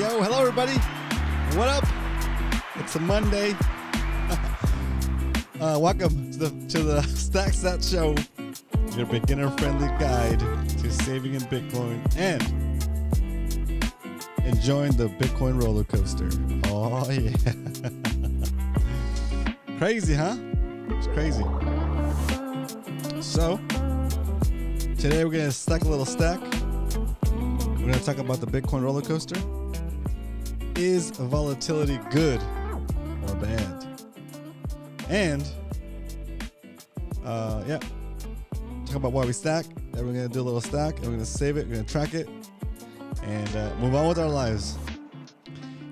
Yo, hello everybody. What up? It's a Monday. Welcome to the Stack Sat Show, your beginner-friendly guide to saving in Bitcoin and enjoying the Bitcoin roller coaster. Oh yeah, crazy, huh? It's crazy. So today we're gonna stack a little stack. We're gonna talk about the Bitcoin roller coaster. Is volatility good or bad? And talk about why we stack. Then we're gonna do a little stack, and we're gonna save it, we're gonna track it, and move on with our lives.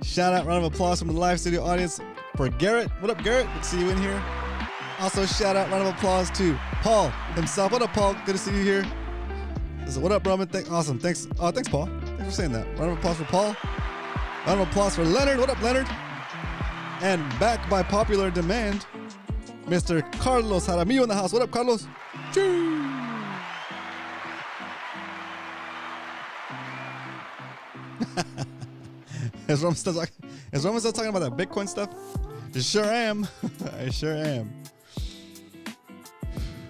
Shout out, round of applause from the live studio audience for Garrett. What up, Garrett? Good to see you in here. Also, shout out, round of applause to Paul himself. What up, Paul? Good to see you here. What up, Roman? Awesome. Thanks. Oh, thanks, Paul. Thanks for saying that. Round of applause for Paul. Round of applause for Leonard. What up, Leonard? And back by popular demand, Mr. Carlos Jaramillo in the house. What up, Carlos? Choo! Is Roman still talking about that Bitcoin stuff? I sure am. I sure am.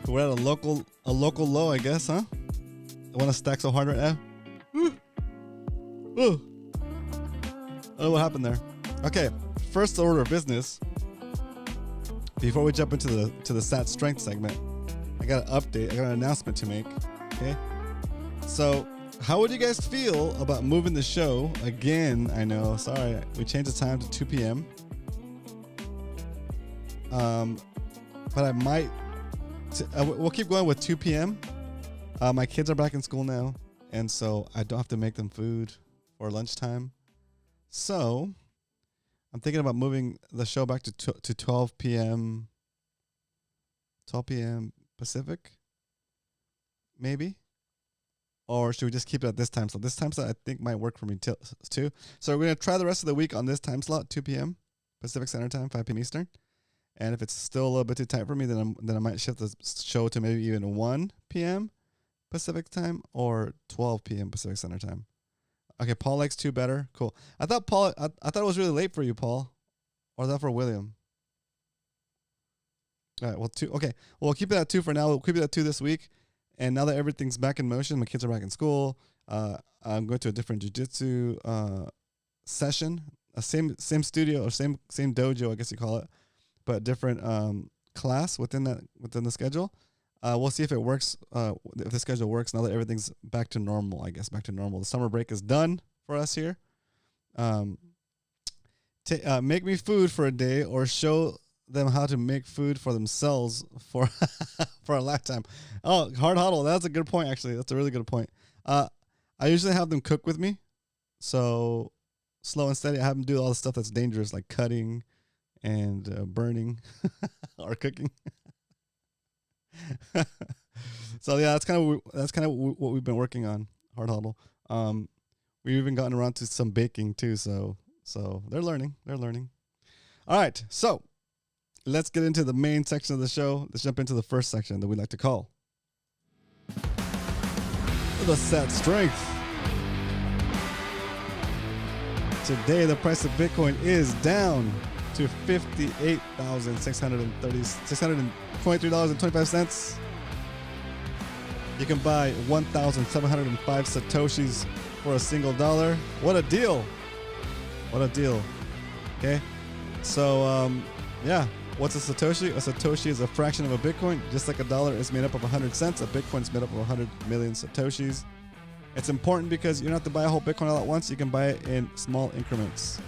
We're at a local low, I guess, huh? I want to stack so hard right now. Ooh. Ooh. I don't know what happened there. Okay, first order of business. Before we jump into the SAT strength segment, I got an update. I got an announcement to make. Okay, so how would you guys feel about moving the show again? I know, sorry, we changed the time to 2 p.m. But I might. We'll keep going with 2 p.m. My kids are back in school now, and so I don't have to make them food for lunchtime. So I'm thinking about moving the show back to 12 p.m. 12 p.m. Pacific, maybe, or should we just keep it at this time slot? This time slot I think might work for me too. So we're gonna try the rest of the week on this time slot, 2 p.m. Pacific Standard Time, 5 p.m. Eastern. And if it's still a little bit too tight for me, then I might shift the show to maybe even 1 p.m. Pacific Time or 12 p.m. Pacific Standard Time. Okay, Paul likes 2 better. Cool. I thought it was really late for you, Paul. Or is that for William? All right, well, 2. Okay, well, we'll keep it at 2 for now. We'll keep it at 2 this week. And now that everything's back in motion, my kids are back in school. I'm going to a different jiu-jitsu session. Same studio or same dojo, I guess you call it, but different class within the schedule. We'll see if it works, if the schedule works now that everything's back to normal, I guess, back to normal. The summer break is done for us here. Make me food for a day or show them how to make food for themselves for for a lifetime. Oh, hard huddle. That's a good point, actually. That's a really good point. I usually have them cook with me. So slow and steady. I have them do all the stuff that's dangerous, like cutting and burning or cooking. So yeah, that's kind of what we've been working on. Hard huddle. We've even gotten around to some baking too. So they're learning. All right. So let's get into the main section of the show. Let's jump into the first section that we like to call the SAT strength. Today, the price of Bitcoin is down to $623.25. You can buy 1,705 Satoshis for a single dollar. What a deal. Okay. So, what's a Satoshi? A Satoshi is a fraction of a Bitcoin. Just like a dollar is made up of 100 cents, a Bitcoin is made up of 100 million Satoshis. It's important because you don't have to buy a whole Bitcoin all at once. You can buy it in small increments.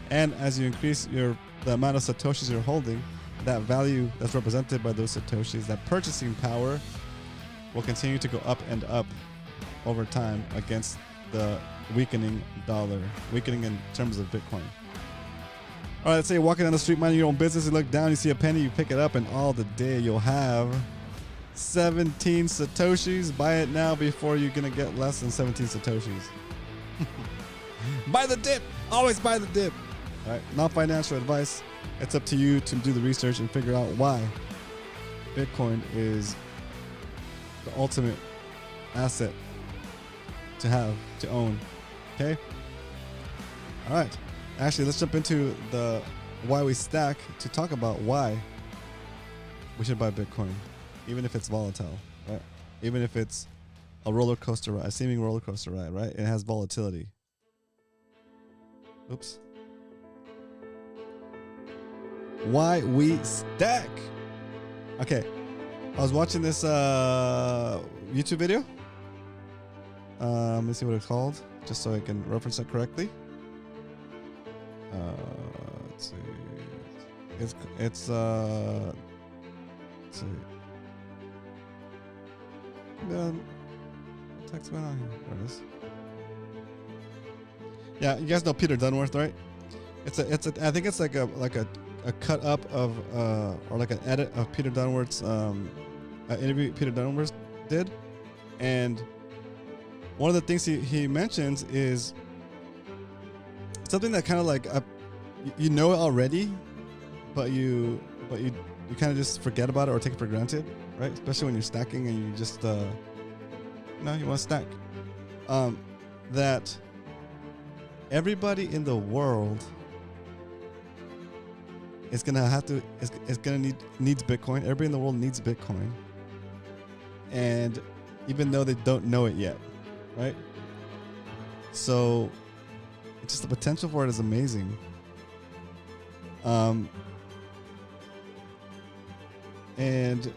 And as you increase the amount of Satoshis you're holding, that value that's represented by those Satoshis, that purchasing power, will continue to go up and up over time against the weakening dollar, weakening in terms of Bitcoin. All right, let's say you're walking down the street minding your own business, you look down, you see a penny, you pick it up, and all the day you'll have 17 Satoshis. Buy it now before you're going to get less than 17 Satoshis. Buy the dip. Always buy the dip. All right, not financial advice. It's up to you to do the research and figure out why Bitcoin is the ultimate asset to have, to own. Okay? All right. Actually, let's jump into the why we stack to talk about why we should buy Bitcoin, even if it's volatile, right? Even if it's a roller coaster ride, a seeming roller coaster ride, right? It has volatility. Oops. Why we stack. Okay. I was watching this YouTube video. Let me see what it's called, just so I can reference it correctly. Let's see. Let's see. What text going on here? There it is. Yeah, you guys know Peter Dunworth, right? I think it's like a cut up of or like an edit of Peter Dunworth's interview Peter Dunworth did, and one of the things he mentions is something that kind of like you know it already, but you kind of just forget about it or take it for granted, right? Especially when you're stacking and you just you want to stack. That everybody in the world is gonna have to needs Bitcoin. Everybody in the world needs Bitcoin, and even though they don't know it yet, right? So it's just the potential for it is amazing. And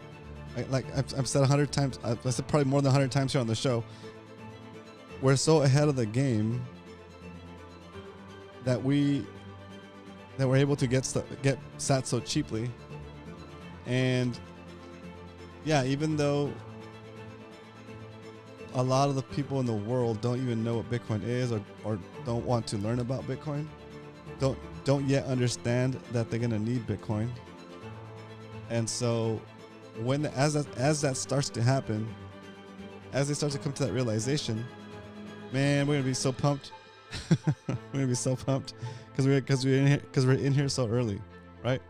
I've said 100 times, I've said probably more than 100 times here on the show, we're so ahead of the game that we're able to get sat so cheaply. And yeah, even though a lot of the people in the world don't even know what Bitcoin is or don't want to learn about Bitcoin, don't yet understand that they're gonna need Bitcoin. And so as that starts to happen, as they start to come to that realization, man, we're gonna be so pumped. We're gonna be so pumped because we're in here so early, right?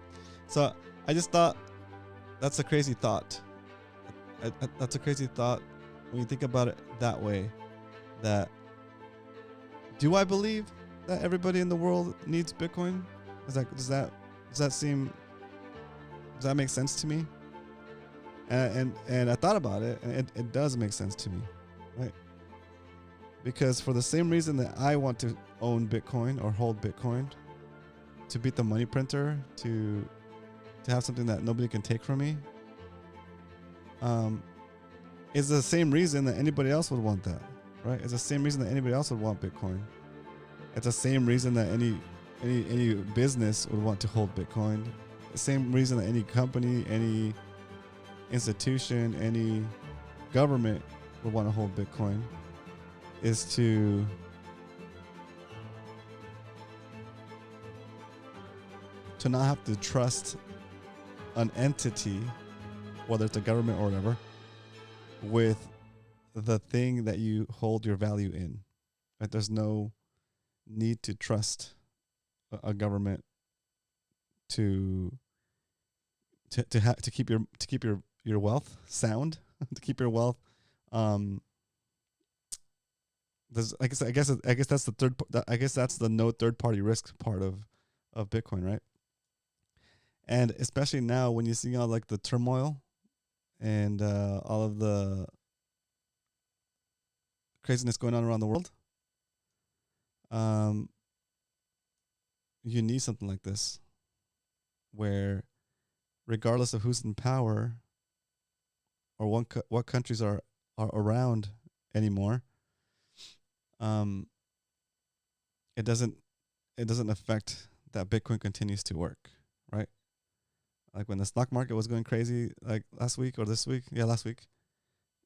So I just thought that's a crazy thought. That's a crazy thought when you think about it that way. That do I believe that everybody in the world needs Bitcoin? Does that make sense to me? And I thought about it, and it does make sense to me, right? Because for the same reason that I want to own Bitcoin or hold Bitcoin, to beat the money printer, to have something that nobody can take from me, is the same reason that anybody else would want that, right? It's the same reason that anybody else would want Bitcoin. It's the same reason that any business would want to hold Bitcoin. The same reason that any company, any institution, any government would want to hold Bitcoin is to not have to trust an entity, whether it's a government or whatever, with the thing that you hold your value in. Right? There's no need to trust a government to keep your wealth sound, to keep your wealth. I guess that's the third. I guess that's the no third party risk part of Bitcoin, right? And especially now when you see all like the turmoil and all of the craziness going on around the world, you need something like this, where regardless of who's in power or what countries are around anymore, it doesn't affect that Bitcoin continues to work, right? Like when the stock market was going crazy, like last week,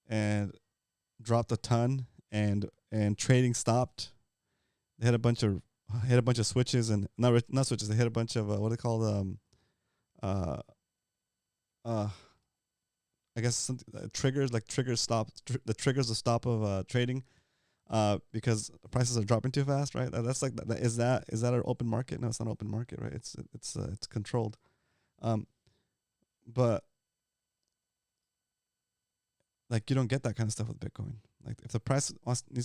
and dropped a ton, and trading stopped. They had a bunch of switches, and not switches. They hit a bunch of what they call I guess triggers, like triggers stopped. The triggers the stop of trading, because prices are dropping too fast, right? That's like that. Is that an open market? No, it's not an open market, right? It's controlled. But like you don't get that kind of stuff with Bitcoin. Like if the price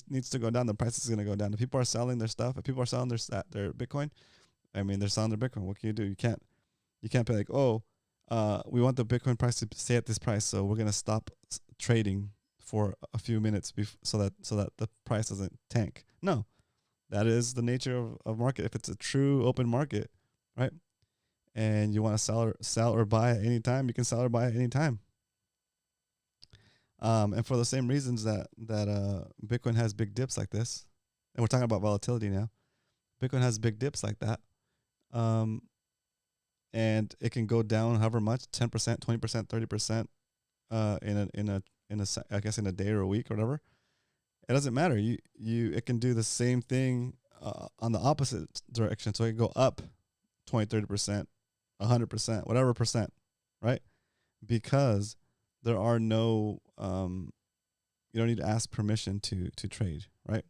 needs to go down, the price is going to go down. If people are selling their stuff, if people are selling their Bitcoin, I mean, they're selling their Bitcoin. What can you do? You can't be like, oh, we want the Bitcoin price to stay at this price, so we're going to stop trading for a few minutes so that the price doesn't tank. No, that is the nature of market. If it's a true open market, right? And you want to sell or buy at any time, you can sell or buy at any time. And for the same reasons that Bitcoin has big dips like this, and we're talking about volatility now, Bitcoin has big dips like that, and it can go down however much, 10%, 20%, 30%, I guess in a day or a week or whatever. It doesn't matter. It can do the same thing on the opposite direction. So it can go up 20, 30%, 100%, whatever percent, right? Because there are no, you don't need to ask permission to trade, right?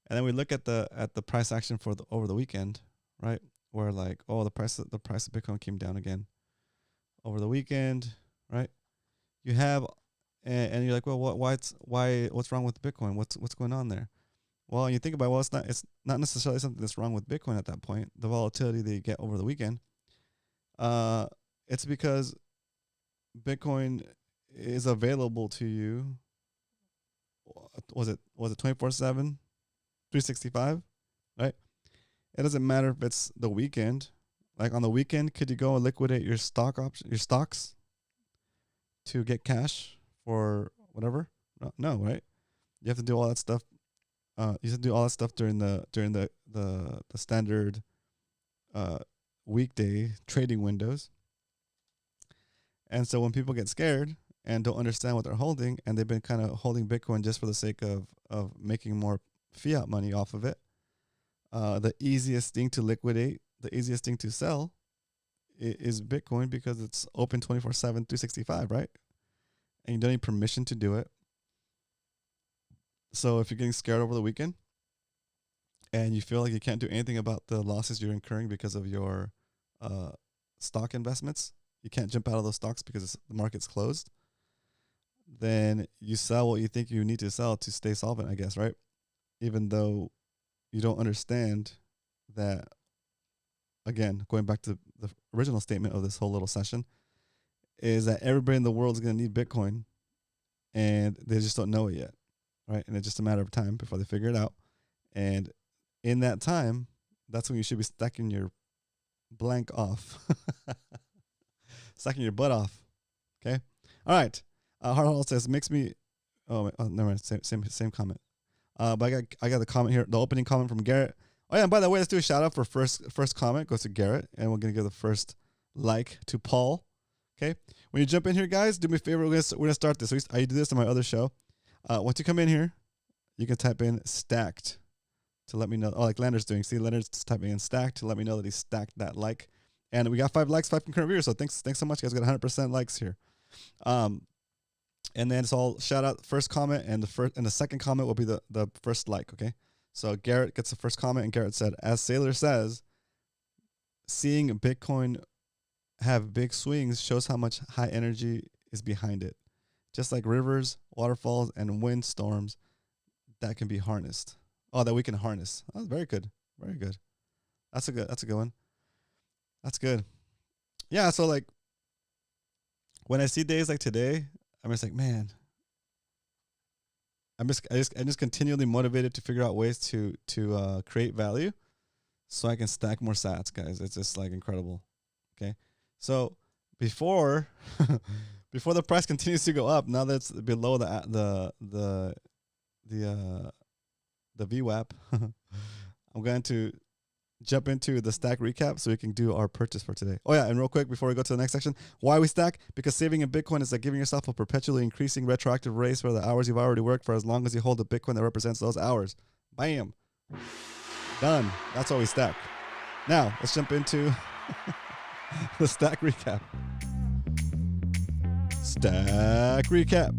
And then we look at the price action for over the weekend, right? Where like, oh, the price of Bitcoin came down again over the weekend, right? You have, and you're like, well, what's wrong with Bitcoin? What's going on there? Well, you think about, well, it's not necessarily something that's wrong with Bitcoin at that point. The volatility that you get over the weekend, it's because Bitcoin is available to you. Was it 24/7, 365, right? It doesn't matter if it's the weekend. Like on the weekend, could you go and liquidate your stocks to get cash for whatever? No, right? You have to do all that stuff. You have to do all that stuff during the standard weekday trading windows. And so when people get scared and don't understand what they're holding, and they've been kind of holding Bitcoin just for the sake of making more fiat money off of it, the easiest thing to liquidate, the easiest thing to sell is Bitcoin, because it's open 24/7, 365, right? And you don't need permission to do it. So if you're getting scared over the weekend and you feel like you can't do anything about the losses you're incurring because of your stock investments, you can't jump out of those stocks because the market's closed, then you sell what you think you need to sell to stay solvent, I guess, right? Even though you don't understand that, again, going back to the original statement of this whole little session, is that everybody in the world is going to need Bitcoin, and they just don't know it yet, right? And it's just a matter of time before they figure it out. And in that time, that's when you should be stacking your blank off. Stacking your butt off. Okay? All right. Hardhole says, makes me... Oh, never mind. Same comment. But I got the comment here, the opening comment from Garrett. Oh, yeah, and by the way, let's do a shout-out for first comment. Goes to Garrett, and we're going to give the first like to Paul. Okay? When you jump in here, guys, do me a favor. We're going to start this. I do this on my other show. Once you come in here, you can type in stacked to let me know. Oh, like Leonard's doing. See, Leonard's typing in stacked to let me know that he stacked that like. And we got 5 likes, 5 concurrent viewers. So thanks so much, guys. We got 100% likes here. And then it's all shout out first comment, and the second comment will be the first like. Okay. So Garrett gets the first comment, and Garrett said, as Sailor says, seeing Bitcoin have big swings shows how much high energy is behind it. Just like rivers, waterfalls, and wind storms that can be harnessed. Oh, that we can harness. Oh, very good. Very good. That's a good one. That's good. Yeah, so like when I see days like today, I'm just like, man, I'm just continually motivated to figure out ways to create value so I can stack more sats, guys. It's just like incredible. Okay. So before the price continues to go up, now that it's below the VWAP, I'm going to jump into the stack recap so we can do our purchase for today. Oh yeah, and real quick before we go to the next section, why we stack? Because saving in Bitcoin is like giving yourself a perpetually increasing retroactive raise for the hours you've already worked for, as long as you hold a Bitcoin that represents those hours. Bam. Done. That's why we stack. Now, let's jump into the stack recap. Stack recap.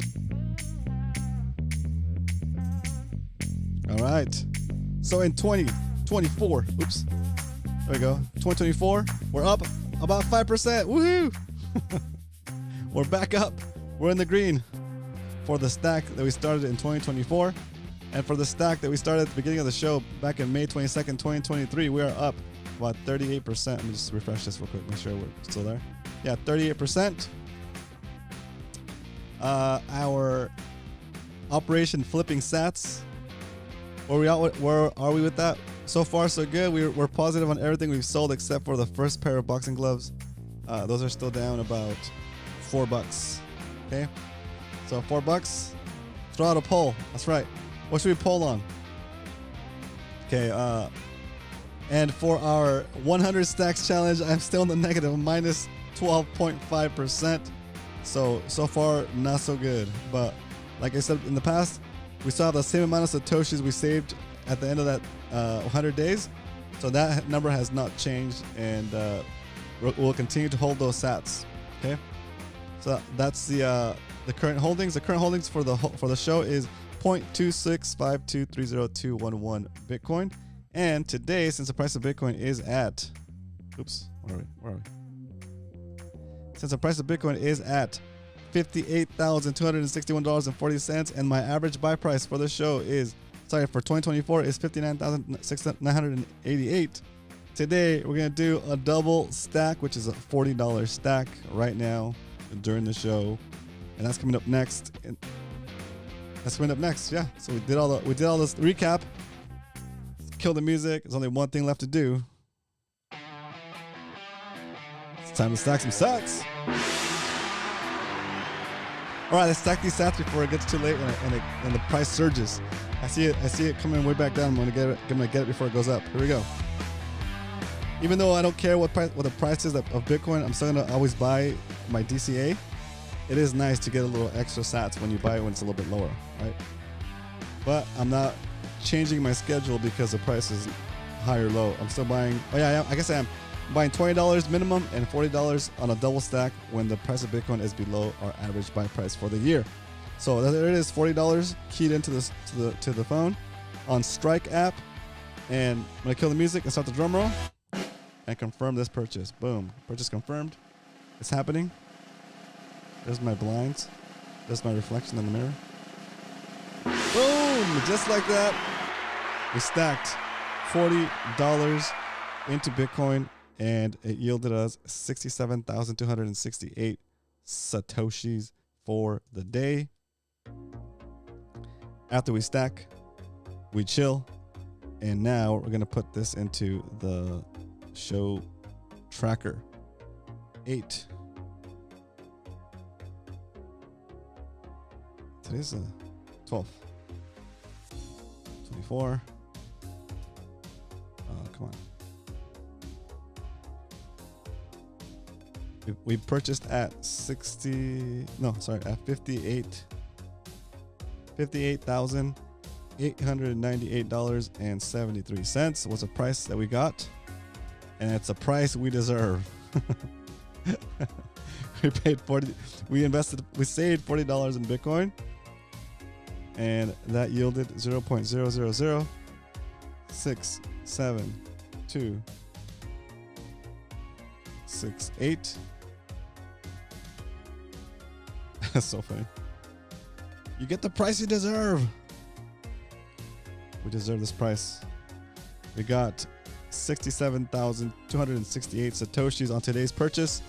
All right. So in 2024, oops, there we go. 2024, we're up about 5%. Woohoo! We're back up. We're in the green. for the stack that we started in 2024. And for the stack that we started at the beginning of the show back in May 22nd, 2023, we are up about 38%. Let me just refresh this real quick, make sure we're still there. Yeah, 38%. Our Operation Flipping Sats. Where are we with that? So far, so good. We're positive on everything we've sold except for the first pair of boxing gloves. Those are still down about $4. Okay, so $4. Throw out a poll. That's right. What should we poll on? Okay. And for our 100 stacks challenge, I'm still in the negative, minus 12.5%. So far, not so good. But like I said in the past, we still have the same amount of Satoshis we saved at the end of that 100 days. So that number has not changed, and we'll continue to hold those sats. Okay. So that's the current holdings. The current holdings for the show is 0.265230211 Bitcoin. And today, since the price of Bitcoin is at, where are we? Since the price of Bitcoin is at $58,261.40, and my average buy price for the show is, for 2024 is $59,988. Today, we're going to do a double stack, which is a $40 stack right now during the show. And that's coming up next. Yeah. So we did all this recap. Kill the music. There's only one thing left to do. It's time to stack some sats. All right, let's stack these sats before it gets too late and the price surges. I see it coming way back down. I'm gonna get it before it goes up. Here we go. Even though I don't care what the price is of Bitcoin, I'm still gonna always buy my DCA. It is nice to get a little extra sats when you buy it when it's a little bit lower, right? But I'm not changing my schedule because the price is high or low. I'm still buying. Oh yeah, I guess I am buying $20 minimum and $40 on a double stack when the price of Bitcoin is below our average buy price for the year. So there it is, $40 keyed into this to the phone on Strike app, and I'm gonna kill the music and start the drum roll and confirm this purchase. Boom, purchase confirmed. It's happening. There's my blinds. There's my reflection in the mirror. Boom! Just like that, we stacked $40 into Bitcoin, and it yielded us 67,268 Satoshis for the day. After we stack, we chill, and now we're gonna put this into the show tracker. 8. Today's the 12th. 24. Come on. We purchased at at $58,898.73 was a price that we got, and it's a price we deserve. We saved $40 in Bitcoin, and that yielded 0.00067268. That's so funny. You get the price you deserve. We deserve this price. We got 67,268 Satoshis on today's purchase.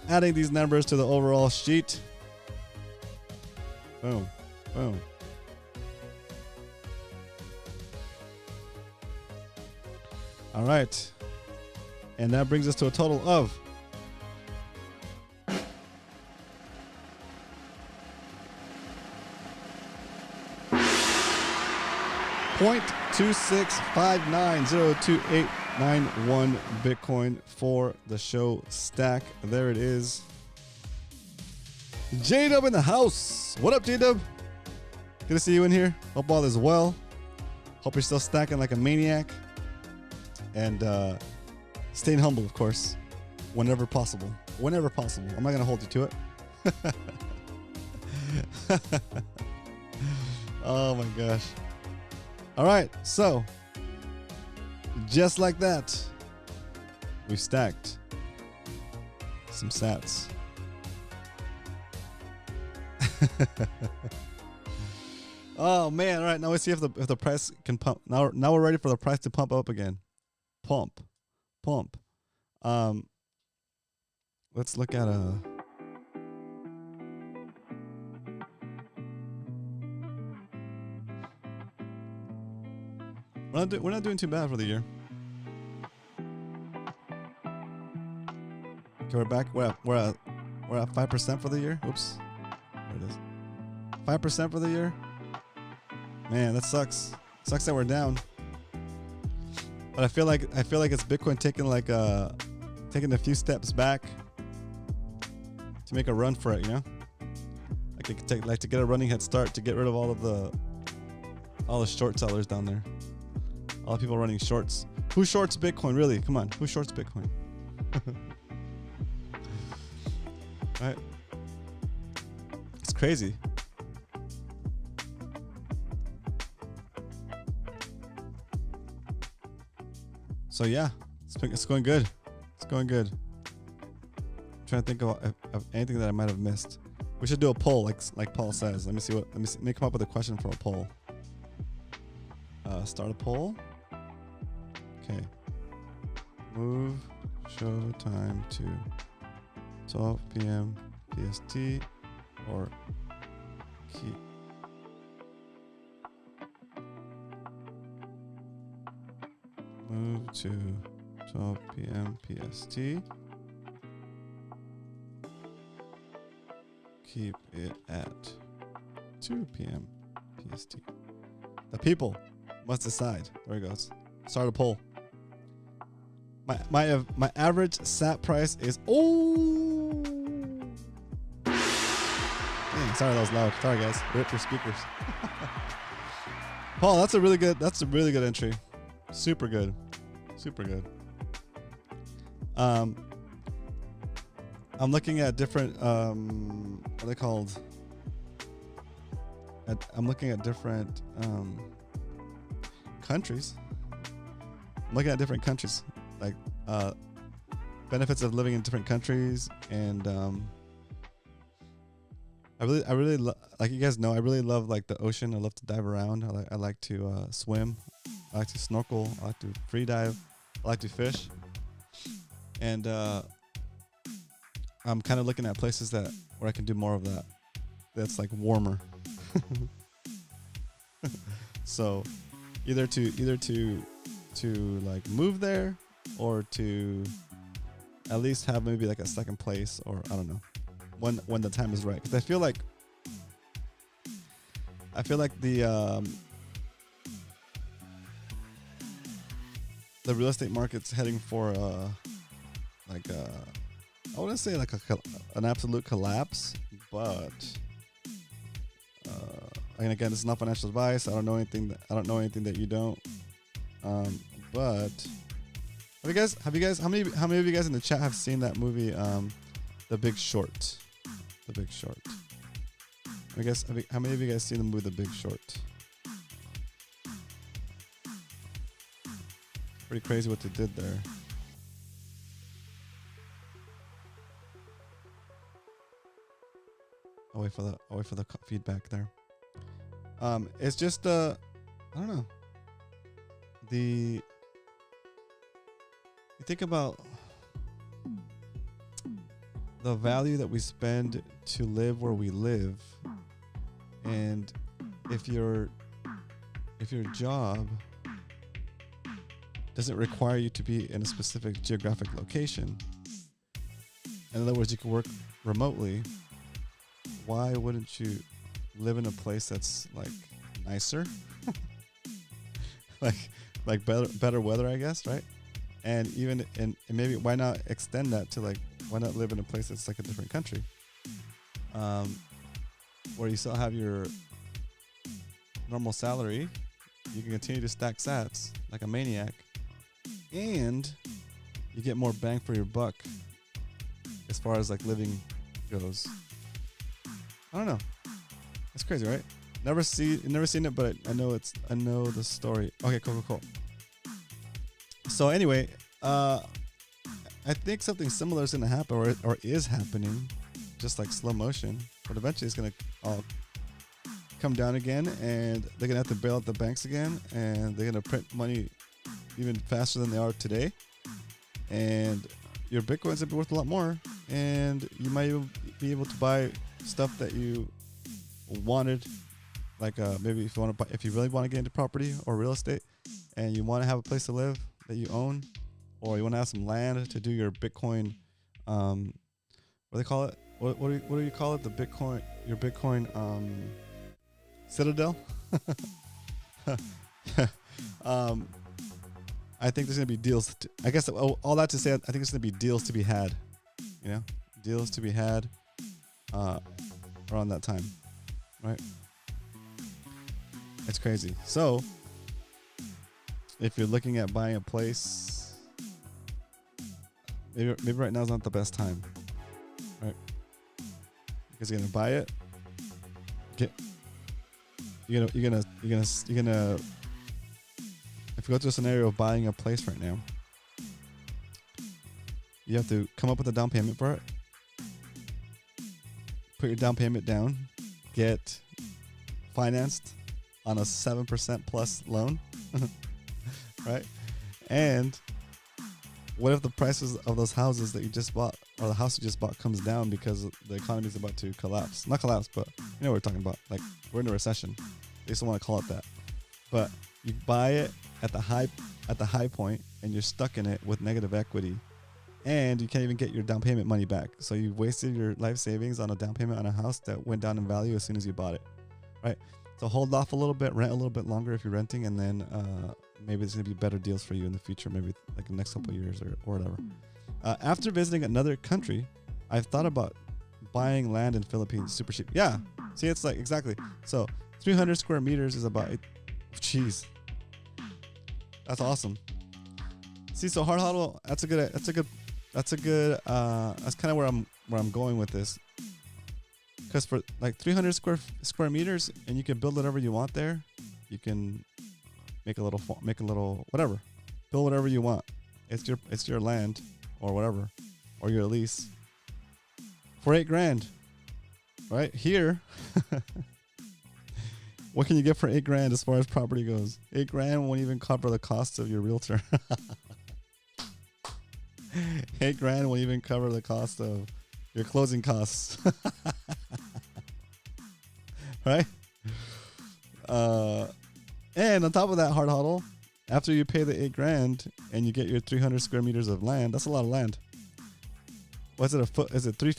Adding these numbers to the overall sheet. Boom. Boom. All right. And that brings us to a total of $0.2659028891 Bitcoin for the show stack. There it is. J-Dub in the house. What up, J-Dub? Good to see you in here. Hope all is well. Hope you're still stacking like a maniac. And staying humble, of course, whenever possible. Whenever possible. I'm not going to hold you to it. Oh, my gosh. All right, so just like that, we've stacked some sats. Oh man! All right, now we see if the price can pump. Now we're ready for the price to pump up again. Pump. Let's look at a. We're not doing too bad for the year. Okay, we're back. We're at 5% for the year. Oops, there it is. 5% for the year. Man, that sucks. Sucks that we're down. But I feel like it's Bitcoin taking a few steps back to make a run for it. You know, like to get a running head start to get rid of all the short sellers down there. All the people running shorts. Who shorts Bitcoin, really? Come on. Who shorts Bitcoin? Right? It's crazy. So yeah, it's going good. It's going good. I'm trying to think of anything that I might have missed. We should do a poll, like Paul says. Let me come up with a question for a poll. Start a poll. Okay. Move show time to 12 p.m. PST or keep move to 12 p.m. PST. Keep it at 2 p.m. PST. The people must decide. There it goes. Start a poll. My average sat price is Dang, sorry that was loud. Sorry guys. Rip your speakers. Paul, that's a really good entry. Super good. I'm looking at different what are they called? I'm looking at different countries. I'm looking at different countries, like benefits of living in different countries, and I really like, you guys know, I really love like the ocean. I love to dive around. I like to swim. I like to snorkel. I like to free dive. I like to fish. And I'm kind of looking at places where I can do more of that. That's like warmer. So either to like move there, or to at least have maybe like a second place, or I don't know, when the time is right. Because I feel like the real estate market's heading for I wouldn't say like an absolute collapse, but and again, this is not financial advice. I don't know anything that you don't. But how many of you guys in the chat have seen that movie, The Big Short? The Big Short. How many of you guys seen the movie The Big Short? Pretty crazy what they did there. I'll wait for the feedback there. It's just I don't know. You think about the value that we spend to live where we live, and if your job doesn't require you to be in a specific geographic location, in other words, you can work remotely, why wouldn't you live in a place that's like nicer? like better weather, I guess, right? And even and maybe why not extend that to like, why not live in a place that's like a different country, where you still have your normal salary, you can continue to stack sats like a maniac, and you get more bang for your buck as far as like living goes. I don't know. It's crazy, right? Never seen it, but I know the story. Okay, cool. So anyway, I think something similar is gonna happen, or is happening, just like slow motion, but eventually it's gonna all come down again, and they're gonna have to bail out the banks again, and they're gonna print money even faster than they are today, and your Bitcoins will be worth a lot more, and you might even be able to buy stuff that you wanted, like maybe if you want to buy, if you really want to get into property or real estate, and you want to have a place to live that you own, or you want to have some land to do your Bitcoin, what do they call it? What do you call it? The Bitcoin, your Bitcoin citadel. I think there's gonna be deals. I guess all that to say, I think there's gonna be deals to be had. You know, deals to be had around that time, right? It's crazy. So, if you're looking at buying a place, maybe right now is not the best time, right? Because you're gonna buy it, you're gonna. If you go to a scenario of buying a place right now, you have to come up with a down payment for it, put your down payment down, get financed on a 7% plus loan, right? And what if the prices of those houses that you just bought, or the house you just bought, comes down because the economy is about to collapse? Not collapse, but you know what we're talking about. Like, we're in a recession. They just don't want to call it that. But you buy it at the high point, and you're stuck in it with negative equity, and you can't even get your down payment money back. So you wasted your life savings on a down payment on a house that went down in value as soon as you bought it, right? So hold off a little bit, rent a little bit longer if you're renting, and then maybe there's gonna be better deals for you in the future, maybe like the next couple of years or whatever. After visiting another country, I've thought about buying land in Philippines super cheap. Yeah, see, it's like exactly. So 300 square meters is about, jeez, that's awesome. See, so hard hodl, that's kind of where I'm going with this. Because for like 300 square meters, and you can build whatever you want there. You can make a little whatever, build whatever you want. It's your land or whatever, or your lease for $8,000, right here. What can you get for $8,000 as far as property goes? $8,000 won't even cover the cost of your realtor. $8,000 won't even cover the cost of your closing costs. Right? And on top of that, hard hodl, after you pay the $8,000 and you get your 300 square meters of land, that's a lot of land. What's it, a foot? Is it 3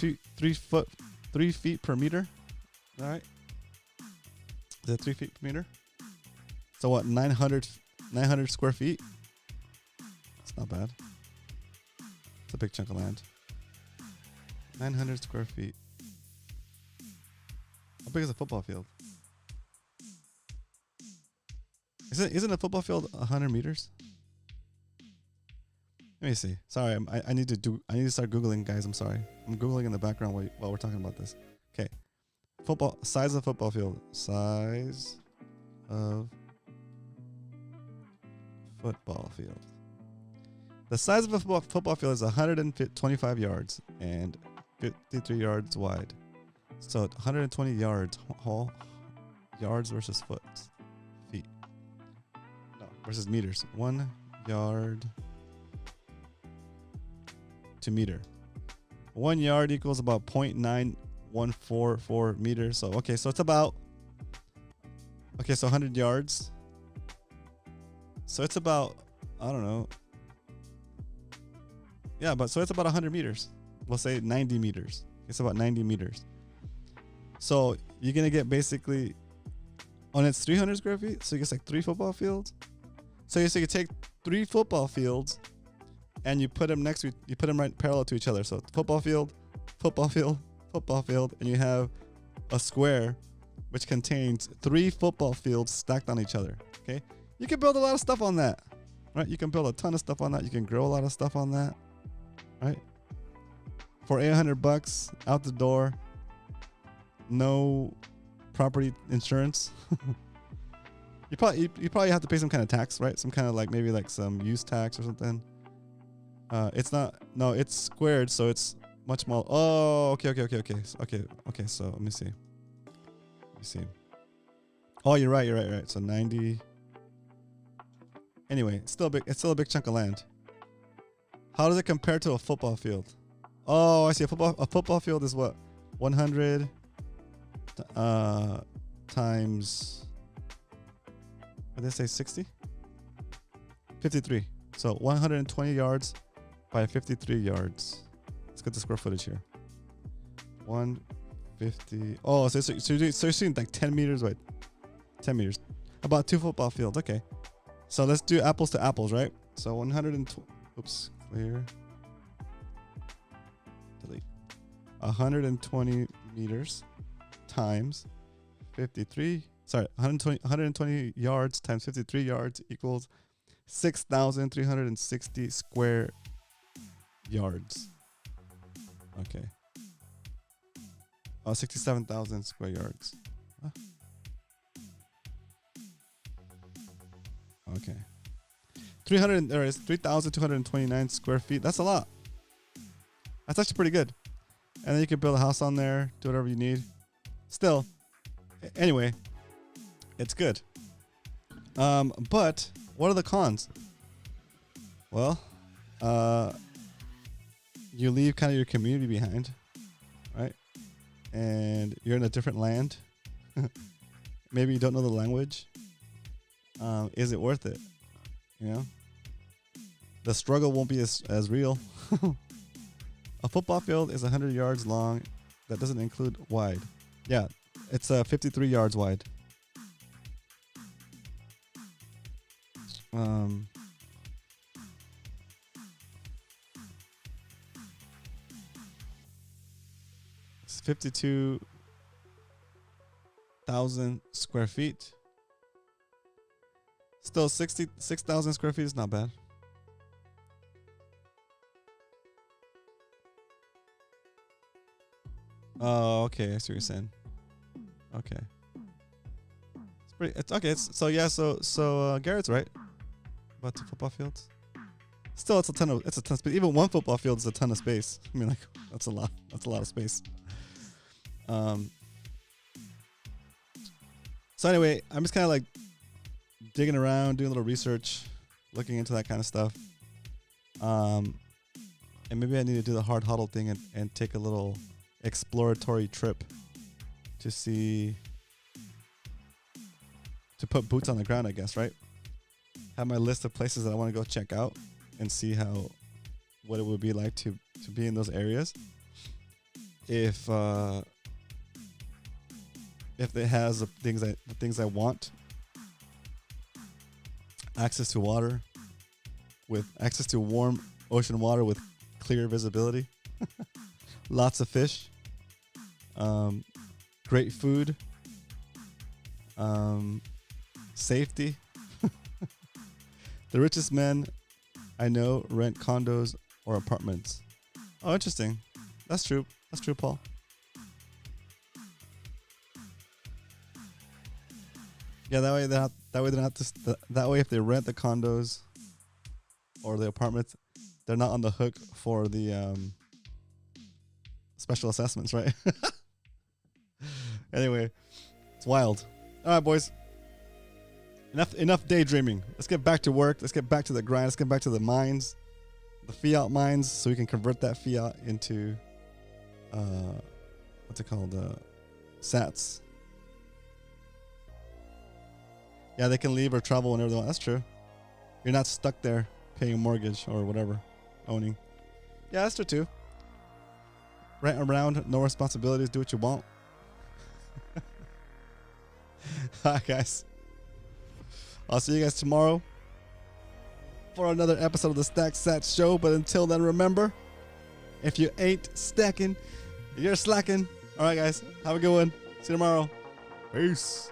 feet per meter? All right. Is it 3 feet per meter? So what, 900 square feet? It's not bad. It's a big chunk of land. 900 square feet. How big is a football field? Isn't a football field 100 meters? Let me see. Sorry, I need to start Googling, guys. I'm sorry. I'm Googling in the background while we're talking about this. Okay. Size of football field. Size of football field. The size of a football field is 125 yards and 53 yards wide. So 120 yards. Yards versus feet. No, versus meters. 1 yard to meter. 1 yard equals about 0.9144 meters. So, okay, so it's about, so 100 yards. So it's about, I don't know. Yeah, so it's about 100 meters. We'll say 90 meters. It's about 90 meters. So you're going to get basically, on its 300 square feet, so you get like 3 football fields. So you take 3 football fields and you put them right parallel to each other. So football field, and you have a square which contains 3 football fields stacked on each other. Okay, you can build a lot of stuff on that, right? You can build a ton of stuff on that. You can grow a lot of stuff on that, right? For $800 out the door, no property insurance. You probably have to pay some kind of tax, right? Some kind of like maybe like some use tax or something. It's squared, so it's much more. Oh, okay. Okay. So let me see. Oh, you're right. So 90. Anyway, it's still a big chunk of land. How does it compare to a football field? Oh, I see. A football field is what? 100 times, what did they say, 60? 53. So 120 yards by 53 yards. Let's get the square footage here. 150. Oh, so you're seeing like 10 meters wide. 10 meters. About 2 football fields. Okay. So let's do apples to apples, right? So 120. Oops. Clear. Delete. 120 meters times 53. Sorry, 120 yards times 53 yards equals 6,360 square yards. Okay. Oh, 67,000 square yards. Huh? Okay. 3,229 square feet. That's a lot. That's actually pretty good. And then you can build a house on there, do whatever you need. Still, anyway, it's good. But what are the cons? Well, you leave kind of your community behind, right? And you're in a different land. Maybe you don't know the language. Is it worth it? You know, the struggle won't be as real. A football field is 100 yards long. That doesn't include wide. Yeah, it's 53 yards wide. It's 52,000 square feet. Still 66,000 square feet is not bad. Oh, okay. I see what you're saying. Okay. It's pretty. It's okay. So Garrett's right about 2 football fields. Still, it's a ton of space. Even 1 football field is a ton of space. I mean, like, that's a lot. That's a lot of space. So anyway, I'm just kind of like digging around, doing a little research, looking into that kind of stuff. And maybe I need to do the hard huddle thing and take a little exploratory trip to see, to put boots on the ground, I guess, right? Have my list of places that I want to go check out and see what it would be like to be in those areas. If it has the things I want, access to water, with access to warm ocean water with clear visibility, lots of fish, great food, safety. The richest men I know rent condos or apartments. Oh, interesting. That's true. That's true, Paul. Yeah, that way they don't have to. That way, if they rent the condos or the apartments, they're not on the hook for the special assessments, right? Anyway, it's wild. All right, boys. Enough daydreaming. Let's get back to work. Let's get back to the grind. Let's get back to the mines, the fiat mines, so we can convert that fiat into what's it called? Sats. Yeah, they can leave or travel whenever they want. That's true. You're not stuck there paying a mortgage or whatever, owning. Yeah, that's true too. Rent around, no responsibilities, do what you want. Alright, guys. I'll see you guys tomorrow for another episode of the Stack Sats Show. But until then, remember, if you ain't stacking, you're slacking. Alright, guys. Have a good one. See you tomorrow. Peace.